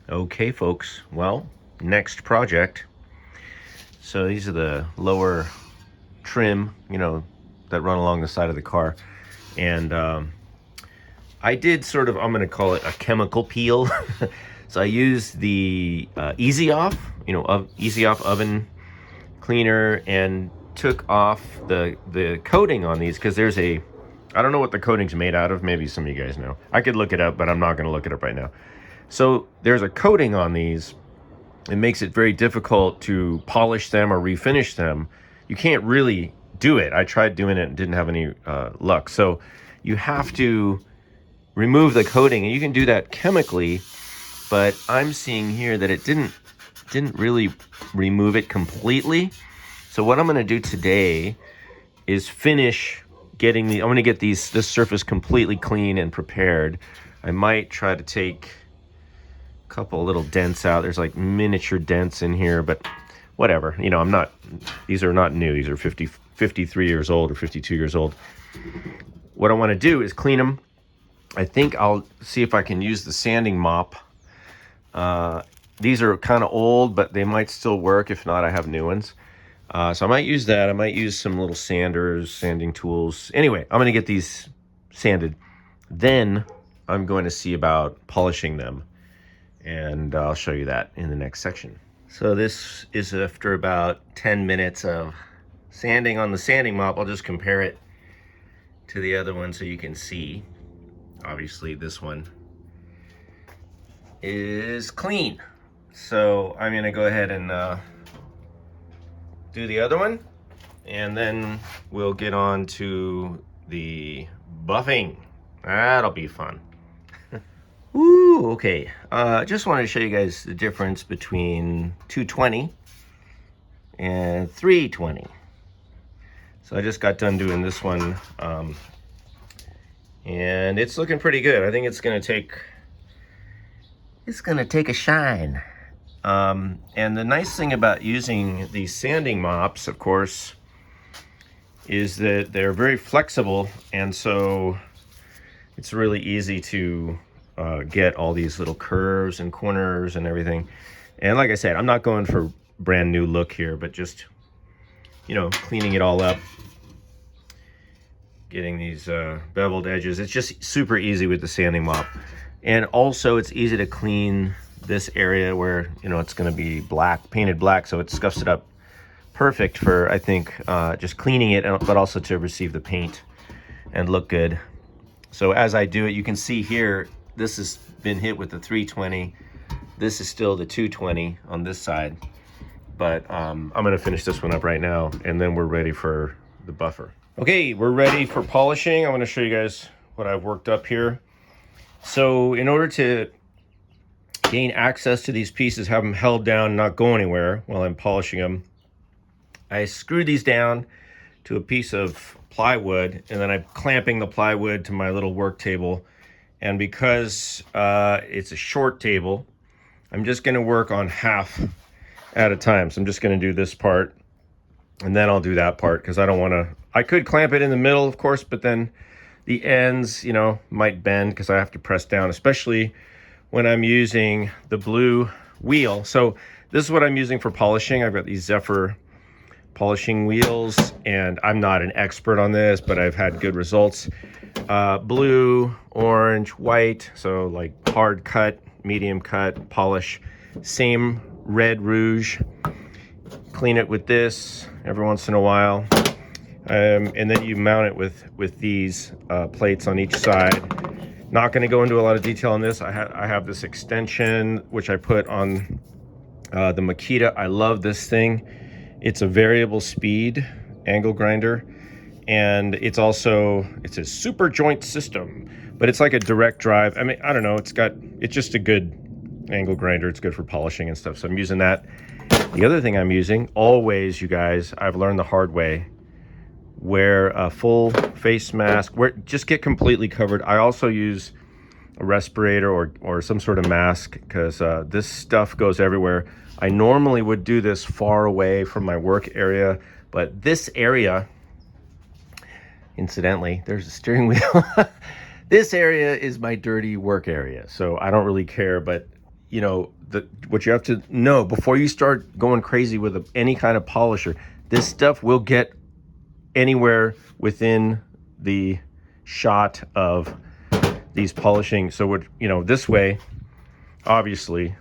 Okay, folks. Well, next project. So these are the lower trim, that run along the side of the car. And I did sort of, I'm going to call it a chemical peel. So I used the Easy Off, Easy Off oven cleaner, and took off the coating on these because I don't know what the coating's made out of. Maybe some of you guys know. I could look it up, but I'm not going to look it up right now. So there's a coating on these. It makes it very difficult to polish them or refinish them. You can't really do it. I tried doing it and didn't have any luck. So you have to remove the coating, and you can do that chemically, but I'm seeing here that it didn't really remove it completely. So what I'm going to do today is finish getting I'm going to get this surface completely clean and prepared. I might try to take a couple little dents out. There's like miniature dents in here, but whatever. These are not new. These are 53 years old or 52 years old. What I want to do is clean them. I think I'll see if I can use the sanding mop. These are kind of old, but they might still work. If not, I have new ones. So I might use that. I might use some little sanders, sanding tools. Anyway, I'm going to get these sanded. Then I'm going to see about polishing them. And I'll show you that in the next section. So this is after about 10 minutes of sanding on the sanding mop. I'll just compare it to the other one so you can see. Obviously, this one is clean. So I'm going to go ahead and do the other one, and then we'll get on to the buffing. That'll be fun. Ooh, okay. Just wanted to show you guys the difference between 220 and 320. So I just got done doing this one, and it's looking pretty good. I think it's gonna take a shine. And the nice thing about using these sanding mops, of course, is that they're very flexible, and so it's really easy to get all these little curves and corners and everything. And like I said, I'm not going for brand new look here, but just, cleaning it all up, getting these beveled edges. It's just super easy with the sanding mop. And also it's easy to clean this area where, it's going to be painted black, so it scuffs it up perfect for, I think, just cleaning it, but also to receive the paint and look good. So as I do it, you can see here, this has been hit with the 320. This is still the 220 on this side. But I'm gonna finish this one up right now, and then we're ready for the buffer. Okay, we're ready for polishing. I'm gonna show you guys what I've worked up here. So in order to gain access to these pieces, have them held down, not go anywhere while I'm polishing them, I screw these down to a piece of plywood, and then I'm clamping the plywood to my little work table. And because it's a short table, I'm just gonna work on half at a time. So I'm just gonna do this part, and then I'll do that part, because I could clamp it in the middle, of course, but then the ends, might bend because I have to press down, especially when I'm using the blue wheel. So this is what I'm using for polishing. I've got these Zephyr polishing wheels, and I'm not an expert on this, but I've had good results. Blue, orange, white, so like hard cut, medium cut, polish. Same red rouge. Clean it with this every once in a while. And then you mount it with these plates on each side. Not going to go into a lot of detail on this. I have this extension which I put on the Makita. I love this thing. It's a variable speed angle grinder, and it's a super joint system, but it's like a direct drive. I mean, I don't know, it's just a good angle grinder. It's good for polishing and stuff, so I'm using that. The other thing I'm using, always, you guys, I've learned the hard way, wear a full face mask, just get completely covered. I also use a respirator or some sort of mask, because this stuff goes everywhere. I normally would do this far away from my work area, but this area, incidentally, there's a steering wheel. This area is my dirty work area, so I don't really care, but you know, what you have to know before you start going crazy with any kind of polisher, this stuff will get anywhere within the shot of these polishing. So what, you know, this way, obviously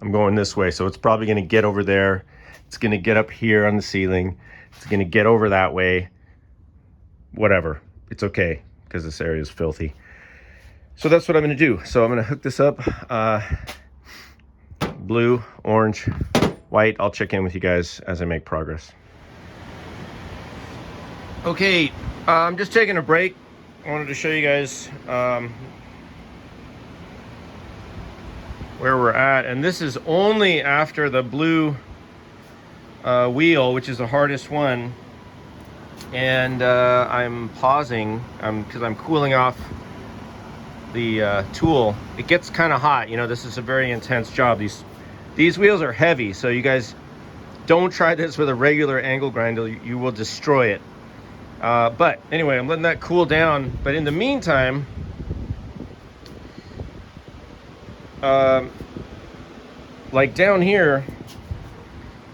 I'm going this way, so it's probably going to get over there, it's going to get up here on the ceiling, it's going to get over that way, whatever, it's okay because this area is filthy. So that's what I'm going to do. So I'm going to hook this up, blue, orange, white. I'll check in with you guys as I make progress. Okay, I'm just taking a break. I wanted to show you guys where we're at, and this is only after the blue wheel, which is the hardest one, and I'm pausing because I'm cooling off the tool. It gets kind of hot, you know. This is a very intense job. These wheels are heavy, so you guys don't try this with a regular angle grinder. You will destroy it. But anyway, I'm letting that cool down. But in the meantime, like down here,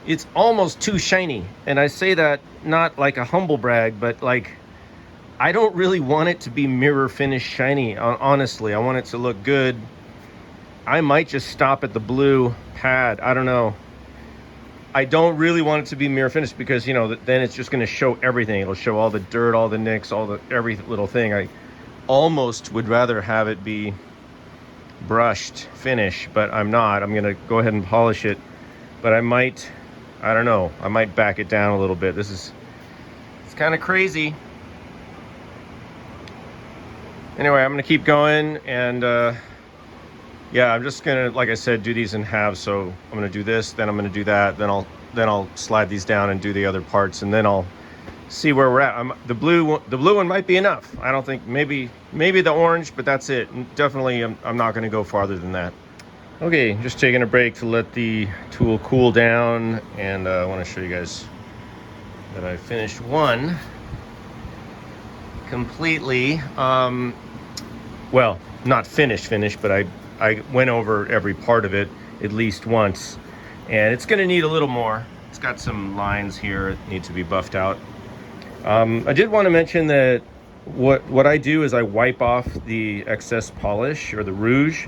it's almost too shiny. And I say that not like a humble brag, but like, I don't really want it to be mirror finish shiny. Honestly, I want it to look good. I might just stop at the blue pad. I don't know. I don't really want it to be mirror finished because, you know, then it's just going to show everything. It'll show all the dirt, all the nicks, every little thing. I almost would rather have it be brushed finish, but I'm not. I'm going to go ahead and polish it, but I don't know. I might back it down a little bit. It's kind of crazy. Anyway, I'm going to keep going, and yeah, I'm just gonna, like I said, do these in halves. So I'm gonna do this, then I'm gonna do that, then I'll slide these down and do the other parts, and then I'll see where we're at. The blue one might be enough. I don't think, maybe the orange, but that's it. Definitely, I'm not gonna go farther than that. Okay, just taking a break to let the tool cool down, and I want to show you guys that I finished one completely. Well, not finished, but I went over every part of it at least once, and it's going to need a little more. It's got some lines here that need to be buffed out. I did want to mention that what I do is I wipe off the excess polish or the rouge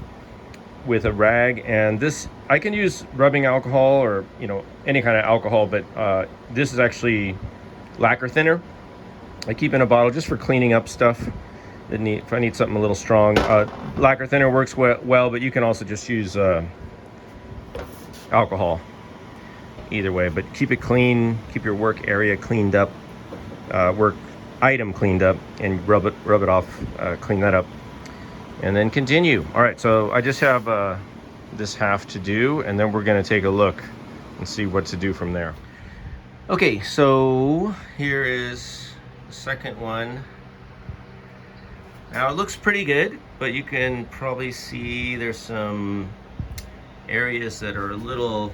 with a rag, and this, I can use rubbing alcohol or, you know, any kind of alcohol, but this is actually lacquer thinner. I keep in a bottle just for cleaning up stuff. If I need something a little strong, lacquer thinner works well, but you can also just use alcohol. Either way, but keep it clean, keep your work area cleaned up, work item cleaned up, and rub it off, clean that up, and then continue. All right, so I just have this half to do, and then we're gonna take a look and see what to do from there. Okay, so here is the second one. Now it looks pretty good, but you can probably see there's some areas that are a little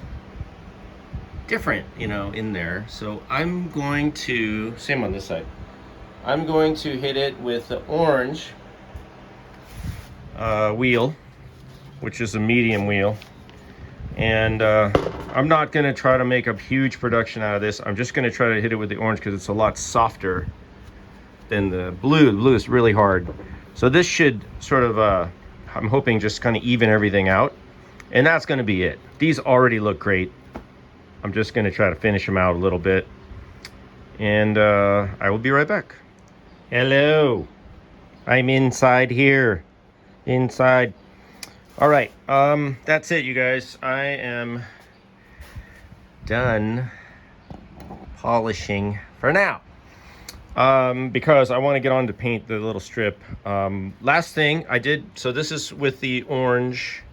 different, you know, in there. So I'm going to, same on this side, I'm going to hit it with the orange wheel, which is a medium wheel. And I'm not gonna try to make a huge production out of this. I'm just gonna try to hit it with the orange because it's a lot softer than the blue. The blue is really hard. So this should sort of, I'm hoping, just kind of even everything out. And that's gonna be it. These already look great. I'm just gonna try to finish them out a little bit. And I will be right back. Hello, I'm inside here, inside. All right, that's it, you guys. I am done polishing for now. Because I want to get on to paint the little strip. Last thing I did, so this is with the orange,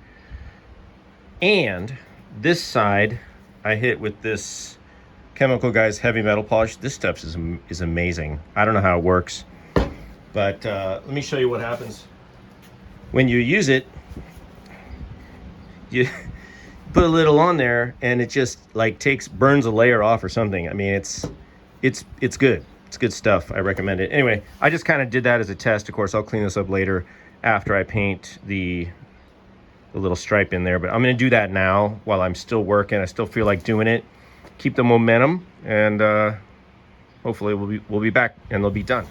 and this side I hit with this Chemical Guys heavy metal polish. This stuff is amazing. I don't know how it works, but let me show you what happens when you use it. You put a little on there, and it just like burns a layer off or something. I mean, it's good. It's good stuff. I recommend it. Anyway, I just kind of did that as a test. Of course, I'll clean this up later after I paint the the little stripe in there. But I'm going to do that now while I'm still working. I still feel like doing it. Keep the momentum, and hopefully we'll be back and they'll be done.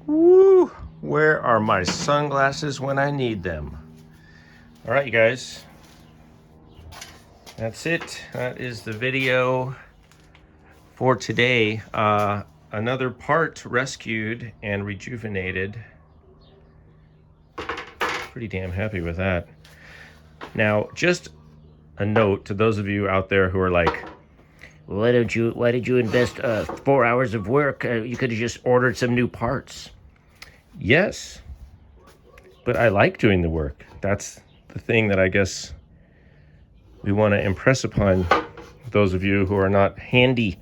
Woo! Where are my sunglasses when I need them? All right, you guys. That's it. That is the video for today. Another part rescued and rejuvenated. Pretty damn happy with that. Now, just a note to those of you out there who are like, why did you invest 4 hours of work? You could have just ordered some new parts. Yes, but I like doing the work. That's the thing that I guess we want to impress upon those of you who are not handy,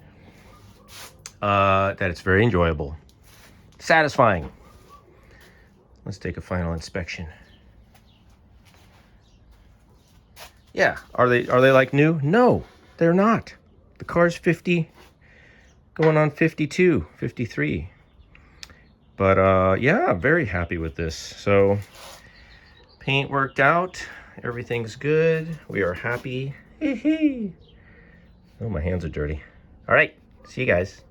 that it's very enjoyable, satisfying. Let's take a final inspection. Yeah, are they like new? No, they're not. The car's 50, going on 52, 53. But yeah, I'm very happy with this. So paint worked out. Everything's good. We are happy. Oh, my hands are dirty. All right, see you guys.